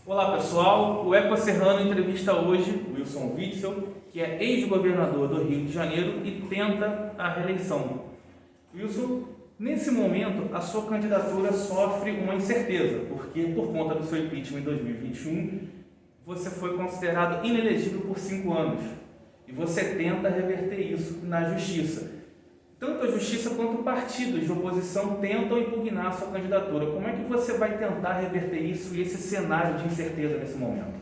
Olá pessoal, o Eco Serrano entrevista hoje Wilson Witzel, que é ex-governador do Rio de Janeiro e tenta a reeleição. Wilson, nesse momento a sua candidatura sofre uma incerteza, porque por conta do seu impeachment em 2021, você foi considerado inelegível por 5 anos e você tenta reverter isso na justiça. Tanto a justiça quanto partidos de oposição tentam impugnar a sua candidatura. Como é que você vai tentar reverter isso e esse cenário de incerteza nesse momento?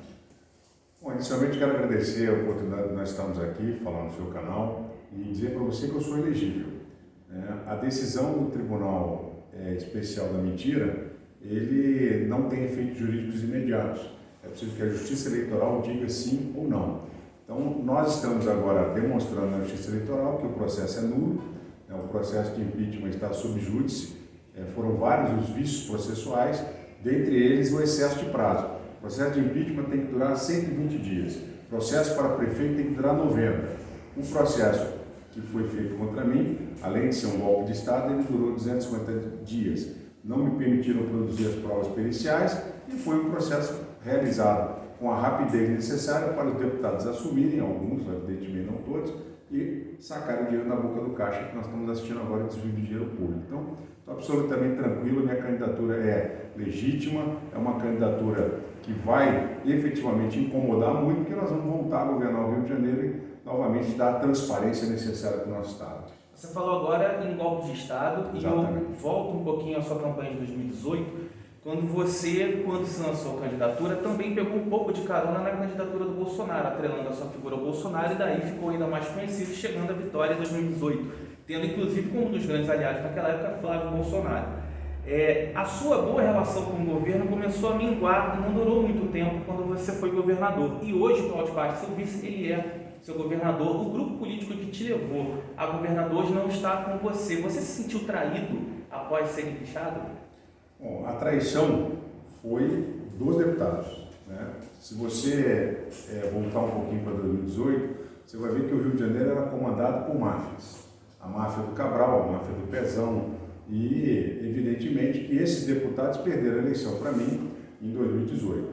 Bom, inicialmente quero agradecer a oportunidade de nós estarmos aqui, falar no seu canal e dizer para você que eu sou elegível. A decisão do Tribunal Especial da Mentira, ele não tem efeitos jurídicos imediatos. É preciso que a Justiça Eleitoral diga sim ou não. Então, nós estamos agora demonstrando na Justiça Eleitoral que o processo é nulo. O processo de impeachment está sob júdice, foram vários os vícios processuais, dentre eles o excesso de prazo. O processo de impeachment tem que durar 120 dias, o processo para prefeito tem que durar 90. O processo que foi feito contra mim, além de ser um golpe de Estado, ele durou 250 dias. Não me permitiram produzir as provas periciais e foi um processo realizado com a rapidez necessária para os deputados assumirem, alguns, evidentemente não todos, e sacar o dinheiro da boca do caixa que nós estamos assistindo agora, desvio de dinheiro público. Então, estou absolutamente tranquilo, minha candidatura é legítima, é uma candidatura que vai efetivamente incomodar muito, porque nós vamos voltar a governar o Rio de Janeiro e novamente dar a transparência necessária para o nosso Estado. Você falou agora em golpe de Estado. Exatamente. E eu volto um pouquinho à sua campanha de 2018, quando se lançou a candidatura, também pegou um pouco de carona na candidatura do Bolsonaro, atrelando a sua figura ao Bolsonaro, e daí ficou ainda mais conhecido, chegando à vitória em 2018, tendo inclusive como um dos grandes aliados naquela época Flávio Bolsonaro. A sua boa relação com o governo começou a minguar e não durou muito tempo quando você foi governador. E hoje, Cláudio Castro, seu vice, ele é seu governador. O grupo político que te levou a governador hoje não está com você. Você se sentiu traído após ser empichado? Bom, a traição foi dos deputados. Se você voltar um pouquinho para 2018, você vai ver que o Rio de Janeiro era comandado por máfias. A máfia do Cabral, a máfia do Pezão, e evidentemente que esses deputados perderam a eleição para mim em 2018.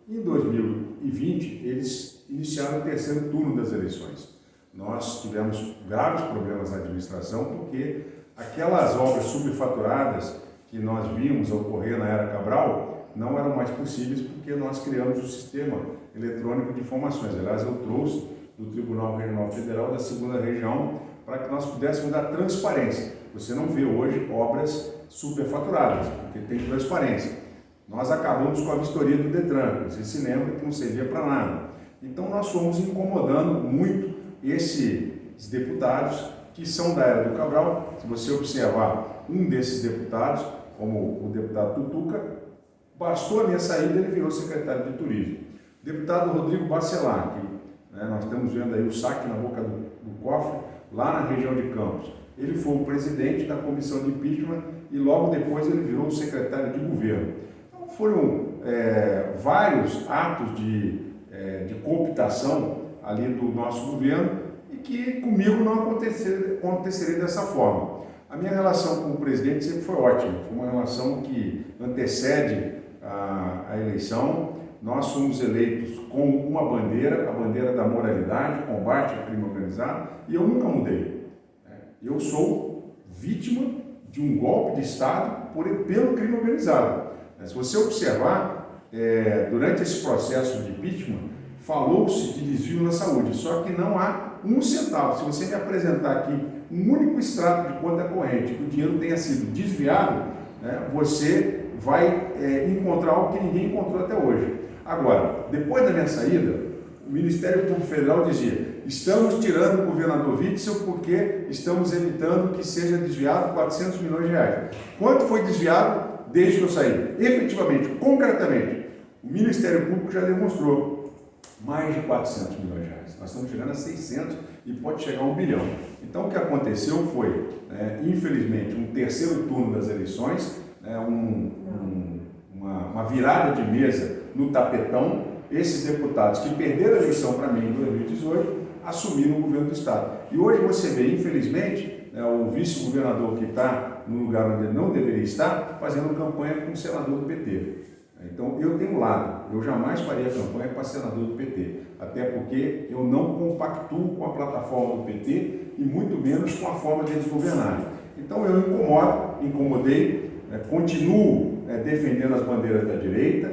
Em 2020, eles iniciaram o terceiro turno das eleições. Nós tivemos graves problemas na administração porque aquelas obras subfaturadas que nós vimos ocorrer na era Cabral não eram mais possíveis porque nós criamos o sistema eletrônico de informações. Aliás, eu trouxe do Tribunal Regional Federal da 2ª Região para que nós pudéssemos dar transparência. Você não vê hoje obras superfaturadas, porque tem transparência. Nós acabamos com a vistoria do Detran, você se lembra que não servia para nada. Então nós fomos incomodando muito esses deputados que são da era do Cabral. Se você observar um desses deputados, como o deputado Tutuca, bastou a minha saída, ele virou secretário de turismo. Deputado Rodrigo Bacelar, que nós estamos vendo aí o saque na boca do cofre, lá na região de Campos. Ele foi o presidente da comissão de impeachment e logo depois ele virou o secretário de governo. Então foram vários atos de cooptação ali do nosso governo e que comigo não aconteceria dessa forma. A minha relação com o presidente sempre foi ótima, foi uma relação que antecede a eleição. Nós fomos eleitos com uma bandeira, a bandeira da moralidade, combate ao crime organizado, e eu nunca mudei. Eu sou vítima de um golpe de Estado pelo crime organizado. Se você observar, durante esse processo de impeachment, falou-se de desvio na saúde, só que não há um centavo. Se você me apresentar aqui um único extrato de conta corrente que o dinheiro tenha sido desviado, você vai encontrar algo que ninguém encontrou até hoje. Agora, depois da minha saída, o Ministério Público Federal dizia: estamos tirando o governador Witzel porque estamos evitando que seja desviado 400 milhões de reais. Quanto foi desviado desde que eu saí? Efetivamente, concretamente, o Ministério Público já demonstrou mais de 400 milhões de reais. Nós estamos chegando a 600 e pode chegar a 1 bilhão. Então, o que aconteceu foi, infelizmente, um terceiro turno das eleições, uma virada de mesa no tapetão. Esses deputados que perderam a eleição para mim em 2018 assumiram o governo do Estado. E hoje você vê, infelizmente, o vice-governador que está no lugar onde ele não deveria estar, fazendo campanha com o senador do PT. Então, eu tenho um lado, eu jamais faria campanha para senador do PT, até porque eu não compactuo com a plataforma do PT e muito menos com a forma deles governarem. Então, eu incomodei, continuo defendendo as bandeiras da direita,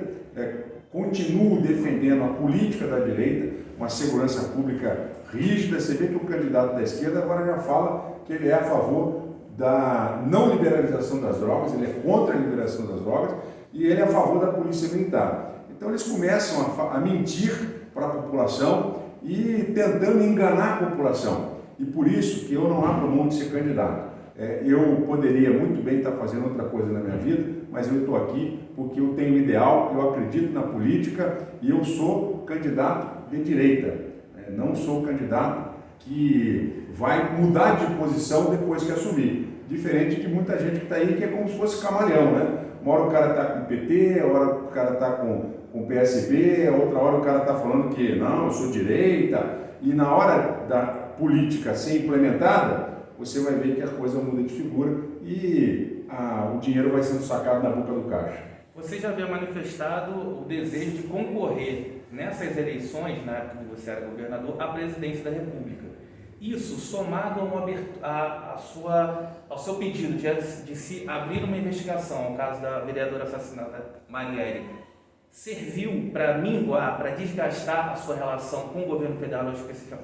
continuo defendendo a política da direita, uma segurança pública rígida. Você vê que o candidato da esquerda agora já fala que ele é a favor da não liberalização das drogas, ele é contra a liberação das drogas e ele é a favor da polícia militar. Então eles começam a mentir para a população e tentando enganar a população. E por isso que eu não abro mão de ser candidato. Eu poderia muito bem estar fazendo outra coisa na minha vida, mas eu estou aqui porque eu tenho um ideal, eu acredito na política e eu sou candidato de direita. Não sou candidato que vai mudar de posição depois que assumir. Diferente de muita gente que está aí, que é como se fosse camaleão, né? Uma hora o cara está com o PT, a hora o cara está com o PSB, a outra hora o cara está falando que não, eu sou direita. E na hora da política ser implementada, você vai ver que a coisa muda de figura e o dinheiro vai sendo sacado na boca do caixa. Você já havia manifestado o desejo de concorrer nessas eleições, na época que você era governador, à presidência da República. Isso, somado ao seu pedido de se abrir uma investigação ao caso da vereadora assassinada Marielle, serviu para minguar, para desgastar a sua relação com o governo federal,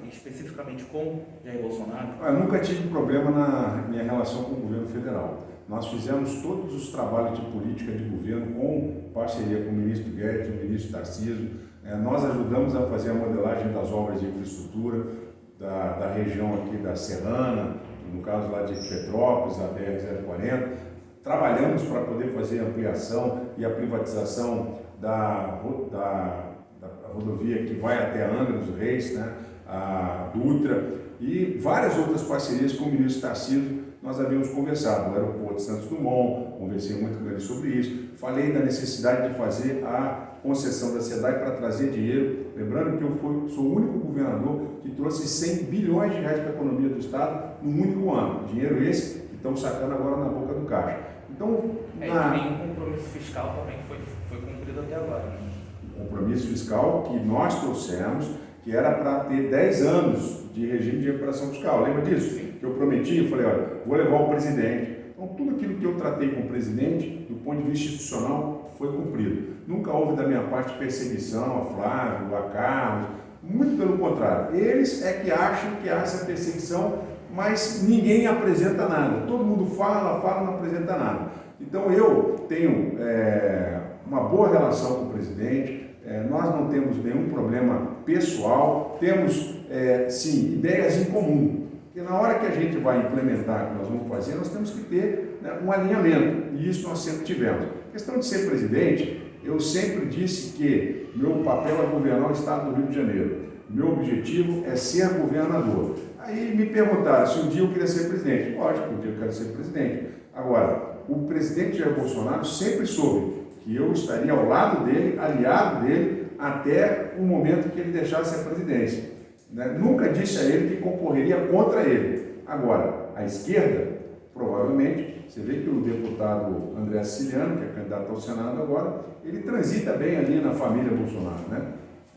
especificamente com Jair Bolsonaro? Eu nunca tive problema na minha relação com o governo federal. Nós fizemos todos os trabalhos de política de governo com parceria com o ministro Guedes, o ministro Tarcísio. Nós ajudamos a fazer a modelagem das obras de infraestrutura da região aqui da Serrana, no caso lá de Petrópolis, a BR-040. Trabalhamos para poder fazer a ampliação e a privatização da rodovia que vai até Angra dos Reis, né? A Dutra, e várias outras parcerias com o ministro Tarcísio. Nós havíamos conversado no aeroporto de Santos Dumont, conversei muito com ele sobre isso, falei da necessidade de fazer a concessão da SEDAI para trazer dinheiro, lembrando que eu sou o único governador que trouxe 100 bilhões de reais para a economia do Estado num único ano, dinheiro esse que estão sacando agora na boca do caixa. Então, nenhum compromisso fiscal também foi cumprido até agora, né? O compromisso fiscal que nós trouxemos, que era para ter 10 anos de regime de recuperação fiscal, lembra disso? Sim. Que eu prometi, eu falei, olha, vou levar o presidente. Então, tudo aquilo que eu tratei com o presidente, do ponto de vista institucional, foi cumprido. Nunca houve da minha parte perseguição a Flávio, a Carlos, muito pelo contrário. Eles é que acham que há essa perseguição, mas ninguém apresenta nada. Todo mundo fala, não apresenta nada. Então, eu tenho uma boa relação com o presidente, nós não temos nenhum problema pessoal, temos, sim, ideias em comum. Porque na hora que a gente vai implementar o que nós vamos fazer, nós temos que ter, né, um alinhamento, e isso nós sempre tivemos. A questão de ser presidente, eu sempre disse que meu papel é governar o Estado do Rio de Janeiro. Meu objetivo é ser governador. Aí me perguntaram se um dia eu queria ser presidente. Lógico, um dia eu quero ser presidente. Agora, o presidente Jair Bolsonaro sempre soube que eu estaria ao lado dele, aliado dele, até o momento que ele deixasse a presidência. Nunca disse a ele que concorreria contra ele. Agora, a esquerda, provavelmente, você vê que o deputado André Siciliano, que é candidato ao Senado agora, ele transita bem ali na família Bolsonaro, né?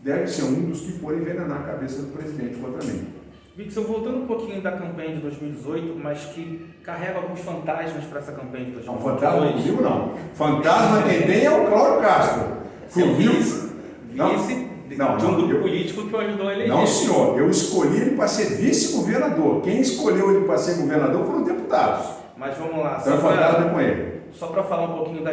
Deve ser um dos que forem envenenar a cabeça do presidente contra mim. Victor, voltando um pouquinho da campanha de 2018, mas que carrega alguns fantasmas para essa campanha de 2018. Não, fantasma comigo não. Fantasma quem tem é o Cláudio Castro. Seu vice de um grupo político que o ajudou a eleger. Não, senhor. Eu escolhi ele para ser vice-governador. Quem escolheu ele para ser governador foram deputados. Mas vamos lá. Então, fantasma com ele. Só para falar um pouquinho da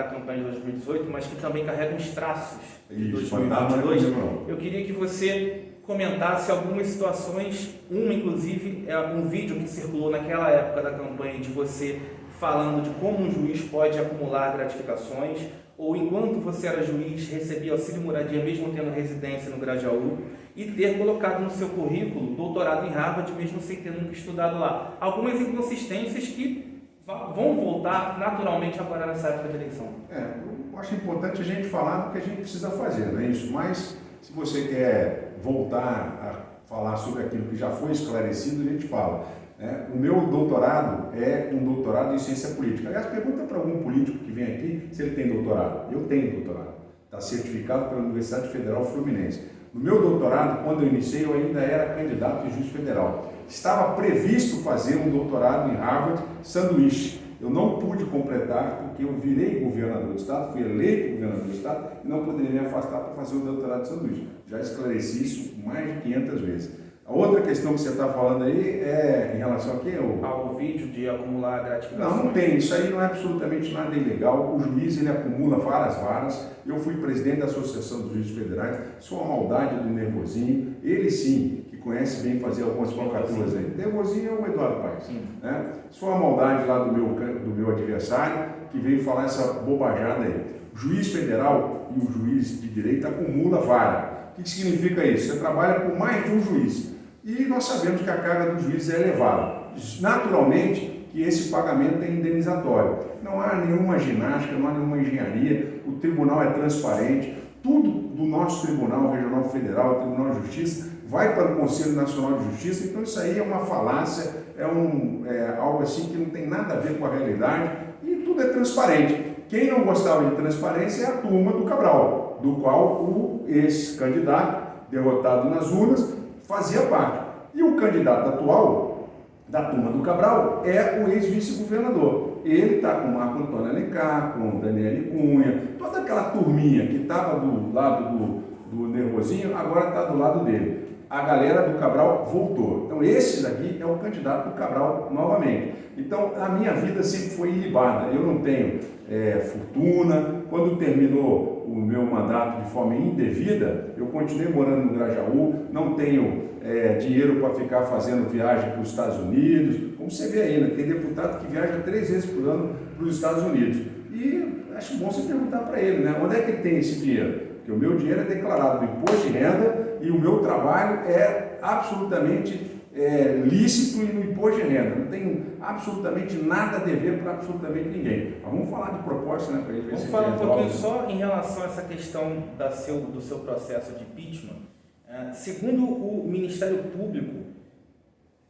campanha de 2018, mas que também carrega uns traços de 2022, eu queria que você comentasse algumas situações, inclusive um vídeo que circulou naquela época da campanha de você falando de como um juiz pode acumular gratificações, ou enquanto você era juiz recebia auxílio moradia mesmo tendo residência no Grajaú, e ter colocado no seu currículo doutorado em Harvard mesmo sem ter nunca estudado lá. Algumas inconsistências que vão voltar naturalmente agora nessa época de eleição. Eu acho importante a gente falar do que a gente precisa fazer, não é isso? Mas se você quer voltar a falar sobre aquilo que já foi esclarecido, a gente fala. né? O meu doutorado é um doutorado em ciência política. Aliás, pergunta para algum político que vem aqui se ele tem doutorado. Eu tenho doutorado. Está certificado pela Universidade Federal Fluminense. No meu doutorado, quando eu iniciei, eu ainda era candidato em juiz federal. Estava previsto fazer um doutorado em Harvard Sanduíche. Eu não pude completar porque eu virei governador do estado, fui eleito governador do estado e não poderia me afastar para fazer o doutorado de sanduíche. Já esclareci isso mais de 500 vezes. A outra questão que você está falando aí é em relação a quê? Ao vídeo de acumular gratificações. Não tem. Isso aí não é absolutamente nada ilegal. O juiz, ele acumula várias varas. Eu fui presidente da Associação dos Juízes Federais. Sou a maldade do Nervosinho. Ele sim, que conhece bem fazer algumas falcatruas aí. Nervosinho é o Eduardo Paes. Né? Sou a maldade lá do meu adversário, que veio falar essa bobajada aí. O juiz federal e o juiz de direito acumula vara. O que significa isso? Você trabalha com mais de um juiz. E nós sabemos que a carga do juiz é elevada. Naturalmente que esse pagamento é indenizatório. Não há nenhuma ginástica, não há nenhuma engenharia, o tribunal é transparente, tudo do nosso Tribunal Regional Federal, o Tribunal de Justiça, vai para o Conselho Nacional de Justiça, então isso aí é uma falácia, é algo assim que não tem nada a ver com a realidade e tudo é transparente. Quem não gostava de transparência é a turma do Cabral, do qual o ex-candidato, derrotado nas urnas, fazia parte. E o candidato atual da turma do Cabral é o ex-vice-governador. Ele está com o Marco Antônio Alencar, com o Daniele Cunha, toda aquela turminha que estava do lado do Nervosinho, agora está do lado dele. A galera do Cabral voltou. Então esse daqui é o candidato do Cabral novamente. Então a minha vida sempre foi ilibada. Eu não tenho fortuna. Quando terminou o meu mandato de forma indevida, eu continuei morando no Grajaú, não tenho dinheiro para ficar fazendo viagem para os Estados Unidos. Como você vê aí, né? Tem deputado que viaja 3 vezes por ano para os Estados Unidos. E acho bom você perguntar para ele, né? Onde é que ele tem esse dinheiro? Porque o meu dinheiro é declarado no imposto de renda e o meu trabalho é absolutamente lícito e no imposto de renda. Não tenho absolutamente nada a dever para absolutamente ninguém. Mas vamos falar de proposta, né, para ele ver. Vamos falar um pouquinho só em relação a essa questão do seu processo de impeachment. Segundo o Ministério Público,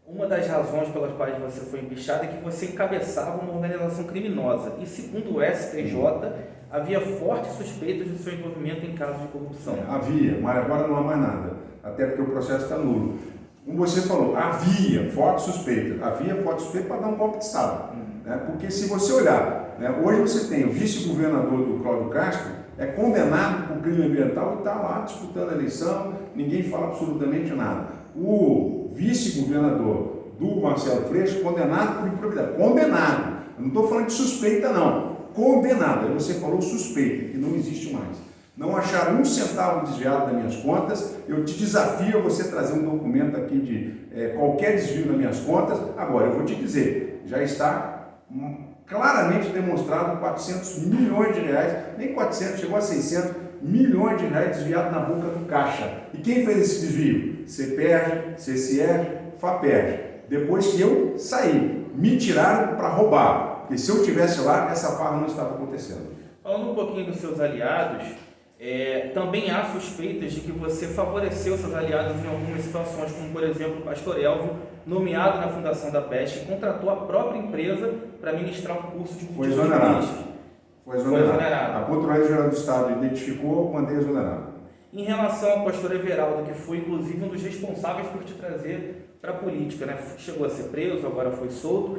uma das razões pelas quais você foi empichado é que você encabeçava uma organização criminosa. E segundo o STJ, havia fortes suspeitas de seu envolvimento em casos de corrupção. Havia, mas agora não há mais nada. Até porque o processo está nulo. Como você falou, havia forte suspeita. Havia forte suspeita para dar um golpe de Estado. Né? Porque se você olhar, né, hoje você tem o vice-governador do Cláudio Castro, é condenado por crime ambiental e está lá disputando a eleição, ninguém fala absolutamente nada. O vice-governador do Marcelo Freixo, condenado por improbidade. Condenado. Eu não estou falando de suspeita, não. Condenado. Aí você falou suspeita, que não existe mais. Não acharam um centavo desviado das minhas contas. Eu te desafio a você trazer um documento aqui de qualquer desvio das minhas contas. Agora, eu vou te dizer, já está claramente demonstrado 400 milhões de reais, nem 400, chegou a 600 milhões de reais desviados na boca do caixa. E quem fez esse desvio? CPERJ, CCR, FAPERJ. Depois que eu saí, me tiraram para roubar. Porque se eu estivesse lá, essa farra não estava acontecendo. Falando um pouquinho dos seus aliados, também há suspeitas de que você favoreceu seus aliados em algumas situações, como por exemplo o pastor Elvio, nomeado na Fundação da Peste, e contratou a própria empresa para ministrar um curso de Foi exonerado. Foi exonerado. A Controladoria Geral do Estado identificou, mandei exonerado. Em relação ao pastor Everaldo, que foi inclusive um dos responsáveis por te trazer para a política, né? Chegou a ser preso, agora foi solto.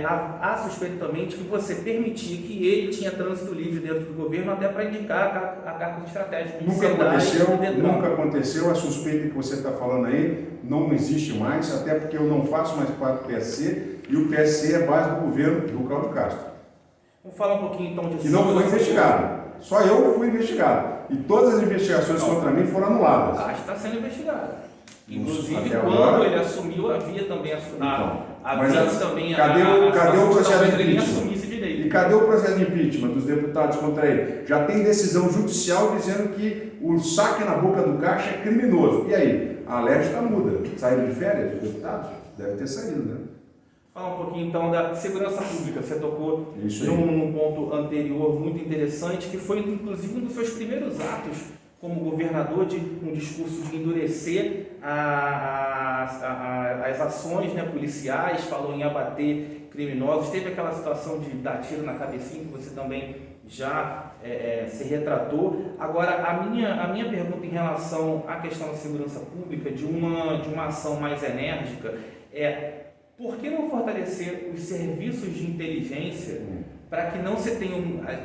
Há suspeita também de que você permitia que ele tinha trânsito livre dentro do governo até para indicar a cargo estratégico. Nunca aconteceu. A suspeita que você está falando aí não existe mais, até porque eu não faço mais parte do PSC e o PSC é base do governo do Cláudio Castro. Vamos falar um pouquinho então de... Que não foi investigado. Só eu fui investigado. E todas as investigações contra mim foram anuladas. Está sendo investigado. Inclusive, quando ele assumiu, havia também cadê o processo de impeachment? Direito. E cadê o processo de impeachment dos deputados contra ele? Já tem decisão judicial dizendo que o saque na boca do caixa é criminoso. E aí? A Alerj está muda. Saíram de férias os deputados? Deve ter saído, né? Fala um pouquinho então da segurança pública. Você tocou num ponto anterior muito interessante, que foi inclusive um dos seus primeiros atos como governador, de um discurso de endurecer as ações, né, policiais, falou em abater criminosos, teve aquela situação de dar tiro na cabecinha, que você também já se retratou. Agora, a minha pergunta em relação à questão da segurança pública, de uma ação mais enérgica, por que não fortalecer os serviços de inteligência para que não se tenha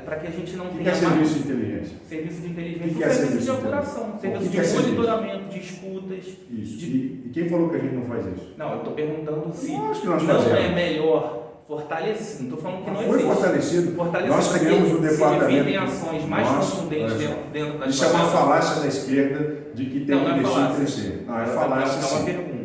para que a gente não tenha mais serviço de inteligência? Serviço de inteligência, serviço de apuração, serviço de monitoramento, de escutas. Isso. E quem falou que a gente não faz isso? Não, eu estou perguntando se não é melhor fortalecido. Não estou falando que não foi existe. Fortalecido. Nós criamos o departamento. Se defendem ações mais contundentes dentro da Isso é uma falácia da esquerda de que tem que investir em crescer. Não, é falácia sim. É uma pergunta.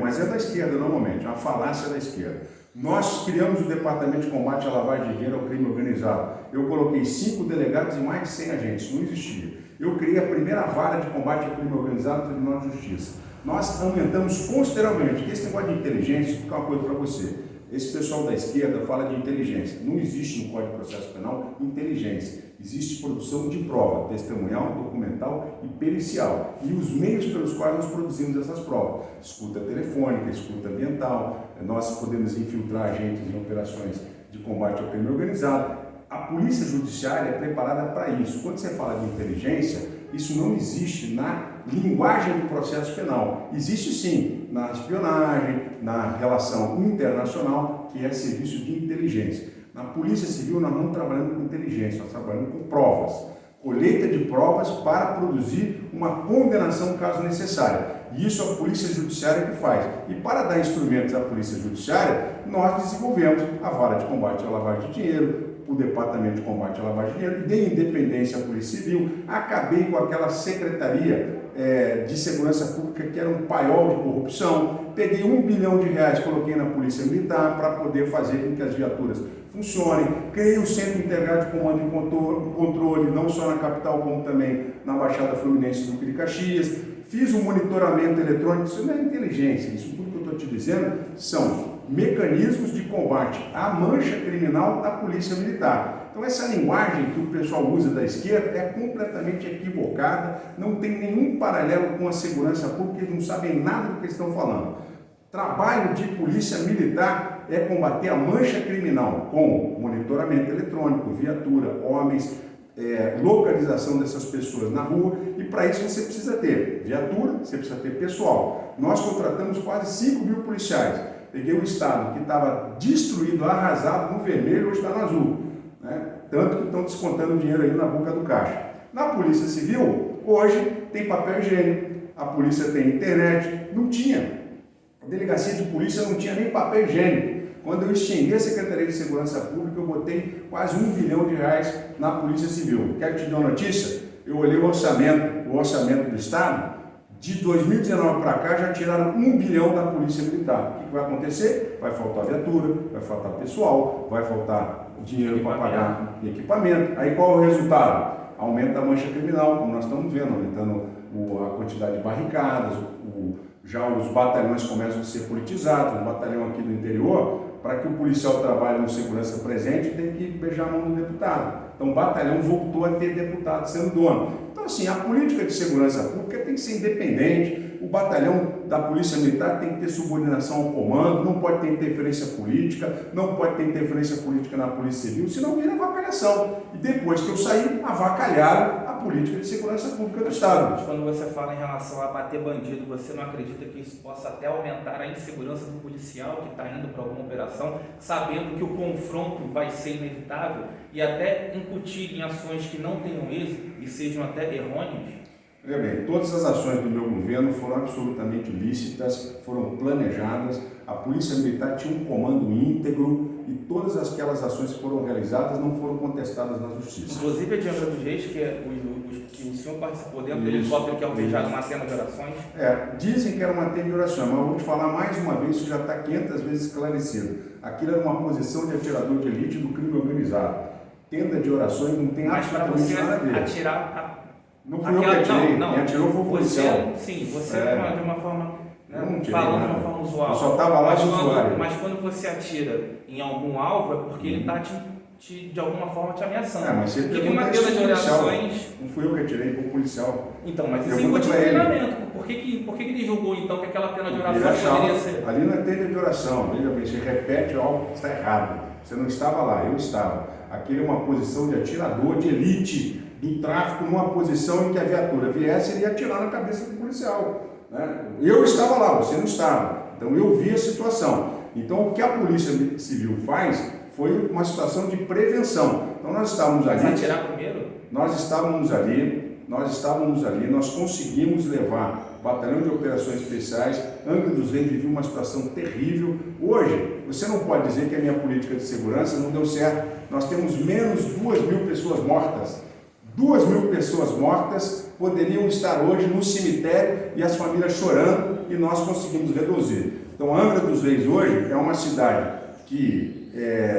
Mas é da esquerda normalmente, é uma falácia da esquerda. Nós criamos o Departamento de Combate à Lavagem de Dinheiro ao Crime Organizado. Eu coloquei 5 delegados e mais de 100 agentes, não existia. Eu criei a primeira vara de combate ao crime organizado do Tribunal de Justiça. Nós aumentamos consideravelmente, porque esse negócio de inteligência, vou explicar uma coisa para você. Esse pessoal da esquerda fala de inteligência. Não existe no Código de Processo Penal inteligência. Existe produção de prova, testemunhal, documental e pericial. E os meios pelos quais nós produzimos essas provas. Escuta telefônica, escuta ambiental. Nós podemos infiltrar agentes em operações de combate ao crime organizado. A polícia judiciária é preparada para isso. Quando você fala de inteligência, isso não existe na linguagem do processo penal. Existe sim na espionagem, na relação internacional, que é serviço de inteligência. Na Polícia Civil nós não estamos trabalhando com inteligência, nós trabalhamos com provas. Colheita de provas para produzir uma condenação caso necessário. E isso a Polícia Judiciária que faz. E para dar instrumentos à Polícia Judiciária, nós desenvolvemos a Vara de Combate à Lavagem de Dinheiro, o Departamento de Combate à Lavagem de Dinheiro, dei independência à Polícia Civil, acabei com aquela Secretaria de Segurança Pública que era um paiol de corrupção, peguei R$1 bilhão, coloquei na Polícia Militar para poder fazer com que as viaturas funcionem, criei o Centro Integrado de Comando e Controle, não só na capital, como também na Baixada Fluminense do Caxias, fiz um monitoramento eletrônico. Isso não é inteligência, isso tudo que eu estou te dizendo são mecanismos de combate à mancha criminal da Polícia Militar. Então essa linguagem que o pessoal usa da esquerda é completamente equivocada, não tem nenhum paralelo com a segurança pública, eles não sabem nada do que estão falando. Trabalho de polícia militar é combater a mancha criminal com monitoramento eletrônico, viatura, homens, localização dessas pessoas na rua, e para isso você precisa ter viatura, você precisa ter pessoal. Nós contratamos quase 5 mil policiais. Peguei o estado que estava destruído, arrasado no vermelho, hoje está no azul, né? Tanto que estão descontando dinheiro aí na boca do caixa. Na Polícia Civil, hoje tem papel higiênico, a polícia tem internet, não tinha. A delegacia de polícia não tinha nem papel higiênico. Quando eu extingui a Secretaria de Segurança Pública, eu botei quase R$1 bilhão na Polícia Civil. Quero te dar uma notícia? Eu olhei o orçamento do Estado. De 2019 para cá, já tiraram R$1 bilhão da Polícia Militar. O que vai acontecer? Vai faltar viatura, vai faltar pessoal, vai faltar dinheiro para pagar equipamento. Aí qual é o resultado? Aumenta a mancha criminal, como nós estamos vendo, aumentando a quantidade de barricadas, já os batalhões começam a ser politizados. Um batalhão aqui do interior, para que o policial trabalhe no segurança presente, tem que beijar a mão do deputado. Então o batalhão voltou a ter deputado sendo dono. Então assim, a política de segurança pública tem que ser independente, o batalhão da Polícia Militar tem que ter subordinação ao comando, não pode ter interferência política, não pode ter interferência política na Polícia Civil, senão vira avacalhação. E depois que eu saí, avacalharam a política de segurança pública do Estado. Mas quando você fala em relação a bater bandido, você não acredita que isso possa até aumentar a insegurança do policial que está indo para alguma operação, sabendo que o confronto vai ser inevitável e até incutir em ações que não tenham êxito e sejam até errôneas? Veja bem, todas as ações do meu governo foram absolutamente lícitas, foram planejadas, a Polícia Militar tinha um comando íntegro e todas aquelas ações que foram realizadas não foram contestadas na Justiça. Inclusive a de Angra dos Reis, que o senhor participou dentro do helicóptero que é alvejado uma cena de orações? Dizem que era uma tenda de oração, mas eu vou te falar mais uma vez, isso já está 500 vezes esclarecido. Aquilo era uma posição de atirador de elite do crime organizado. Tenda de orações não tem absolutamente nada a ver. Atirar não fui eu que atirei, quem atirou foi o policial. Você de uma forma, né, falando de uma forma usual. Eu só estava lá de usuário. Mas quando você atira em algum alvo é porque ele está de alguma forma te ameaçando. Mas você que pergunta uma isso tela de pro policial. orações... Não fui eu que atirei, foi o policial. Então, mas isso Pergunta é pra ele. treinamento. Por que ele julgou então que aquela pena de Ele oração achava, poderia ser? ali não é tenda de oração, veja bem, você repete algo que está errado. Você não estava lá, eu estava. Aquele é uma posição de atirador de elite do tráfico, numa posição em que a viatura viesse, ele ia atirar na cabeça do policial. Né? Eu estava lá, você não estava. Então eu vi a situação. Então o que a Polícia Civil faz foi uma situação de prevenção. Então nós estávamos ali. Mas atirar primeiro? Nós estávamos ali, nós conseguimos levar o Batalhão de Operações Especiais. Angra dos Reis vivia uma situação terrível. Hoje, você não pode dizer que a minha política de segurança não deu certo. Nós temos menos 2.000 pessoas mortas. 2.000 pessoas mortas poderiam estar hoje no cemitério e as famílias chorando, e nós conseguimos reduzir. Então, Angra dos Reis hoje é uma cidade que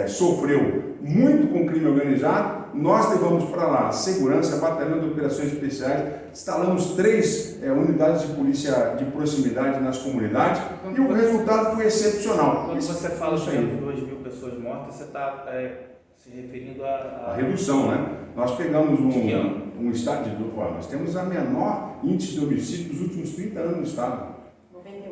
sofreu muito com crime organizado. Nós levamos para lá segurança, batalhão de operações especiais, instalamos 3 unidades de polícia de proximidade nas comunidades e o resultado foi excepcional. Quando você fala de 2.000 pessoas mortas, você está se referindo a redução, né? Nós pegamos um estado de... Nós temos a menor índice de homicídio dos últimos 30 anos no estado. 91.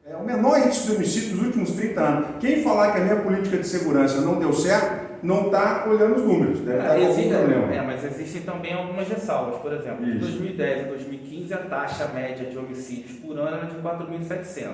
É o menor índice de homicídio dos últimos 30 anos. Quem falar que a minha política de segurança não deu certo, não está olhando os números, deve estar com algum problema. Mas existem também algumas ressalvas. Por exemplo, de 2010 a 2015, a taxa média de homicídios por ano era de 4.700.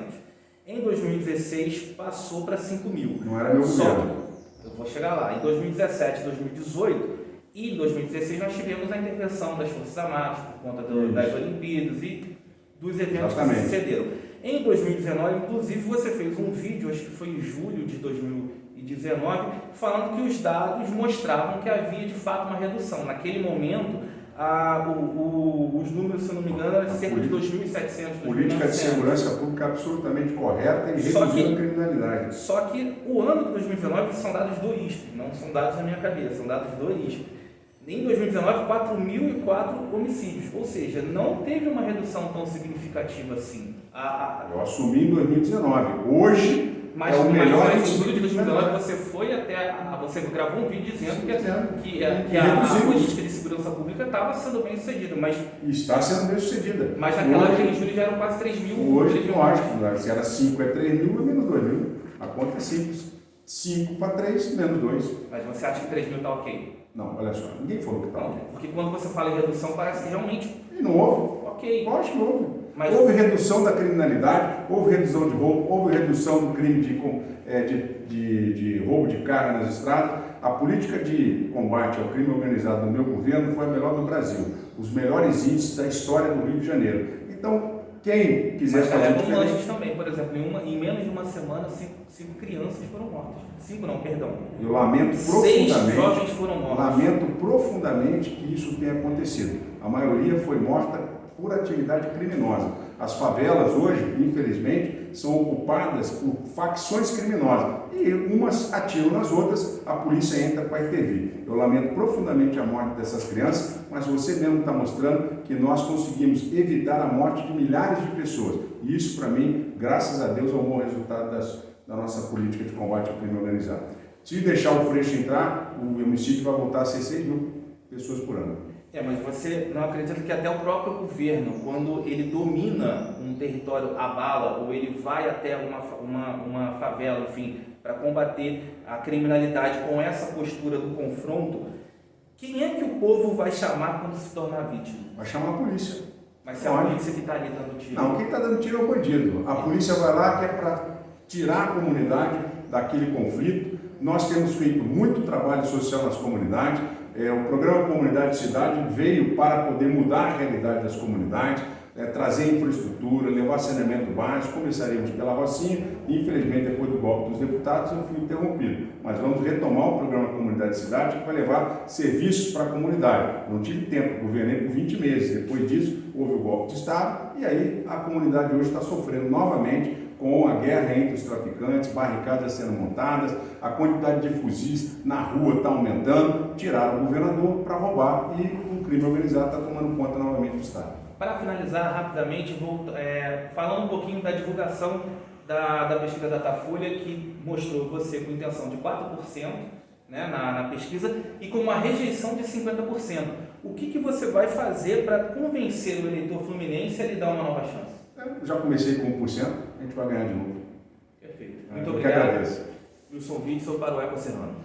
Em 2016, passou para 5.000. Não era meu governo. Eu vou chegar lá. Em 2017 e 2018, e em 2016, nós tivemos a intervenção das Forças Armadas por conta das Olimpíadas e dos eventos que se sucederam. Em 2019, inclusive, você fez um vídeo, acho que foi em julho de 2019, falando que os dados mostravam que havia de fato uma redução. Naquele momento, os números, se eu não me engano, eram cerca de 2.700. Política de segurança pública absolutamente correta e reduzindo a criminalidade. Só que o ano de 2019 são dados do ISP, não são dados da minha cabeça, são dados do ISP. Em 2019, 4.004 homicídios, ou seja, não teve uma redução tão significativa assim. Eu assumi em 2019. Hoje, mas o melhor em julho de 2019 você foi você gravou um vídeo dizendo que a política de segurança pública estava sendo bem sucedida, mas está sendo bem sucedida. Mas naquele julho já eram quase 3.000. Hoje eu acho que se era 5 é 3.000 é menos 2.000. A conta é simples. 5 para 3 menos 2. Mas você acha que 3.000 está ok? Não, olha só, ninguém falou que está ok. Porque quando você fala em redução parece que realmente. E não houve. Ok. Lógico que houve. Mas houve redução da criminalidade, houve redução de roubo, houve redução do crime de roubo de carga nas estradas. A política de combate ao crime organizado do meu governo foi a melhor do Brasil. Os melhores índices da história do Rio de Janeiro. Então, quem quiser fazer diferente... também, por exemplo, em menos de uma semana, 5 crianças foram mortas. 5 não, perdão. Eu lamento profundamente. 6 jovens foram mortos. Lamento profundamente que isso tenha acontecido. A maioria foi morta por atividade criminosa. As favelas hoje, infelizmente, são ocupadas por facções criminosas e umas atiram nas outras, a polícia entra para intervir. Eu lamento profundamente a morte dessas crianças, mas você mesmo está mostrando que nós conseguimos evitar a morte de milhares de pessoas. E isso, para mim, graças a Deus, é um bom resultado da nossa política de combate ao crime organizado. Se deixar o Freixo entrar, o homicídio vai voltar a ser 6.000 pessoas por ano. Mas você não acredita que até o próprio governo, quando ele domina um território à bala, ou ele vai até uma favela, enfim, para combater a criminalidade com essa postura do confronto, quem é que o povo vai chamar quando se tornar vítima? Vai chamar a polícia. Mas se é a polícia que está ali dando tiro? Não, quem está dando tiro é o bandido. A polícia vai lá que é para tirar a comunidade daquele conflito. Nós temos feito muito trabalho social nas comunidades. O programa Comunidade Cidade veio para poder mudar a realidade das comunidades, trazer infraestrutura, levar saneamento básico. Começaríamos pela Rocinha e, infelizmente, depois do golpe dos deputados, eu fui interrompido. Mas vamos retomar o programa Comunidade Cidade, que vai levar serviços para a comunidade. Não tive tempo, governei por 20 meses. Depois disso, houve o golpe de Estado e aí a comunidade hoje está sofrendo novamente com a guerra entre os traficantes, barricadas sendo montadas, a quantidade de fuzis na rua está aumentando, tiraram o governador para roubar e o crime organizado está tomando conta novamente do Estado. Para finalizar rapidamente, falando um pouquinho da divulgação da pesquisa Datafolha, que mostrou você com intenção de 4%, né, na pesquisa e com uma rejeição de 50%. O que você vai fazer para convencer o eleitor fluminense a lhe dar uma nova chance? Eu já comecei com 1%, a gente vai ganhar de novo. Perfeito. Eu Muito que obrigado. agradeço. Wilson Witzel para o Eco Serrano.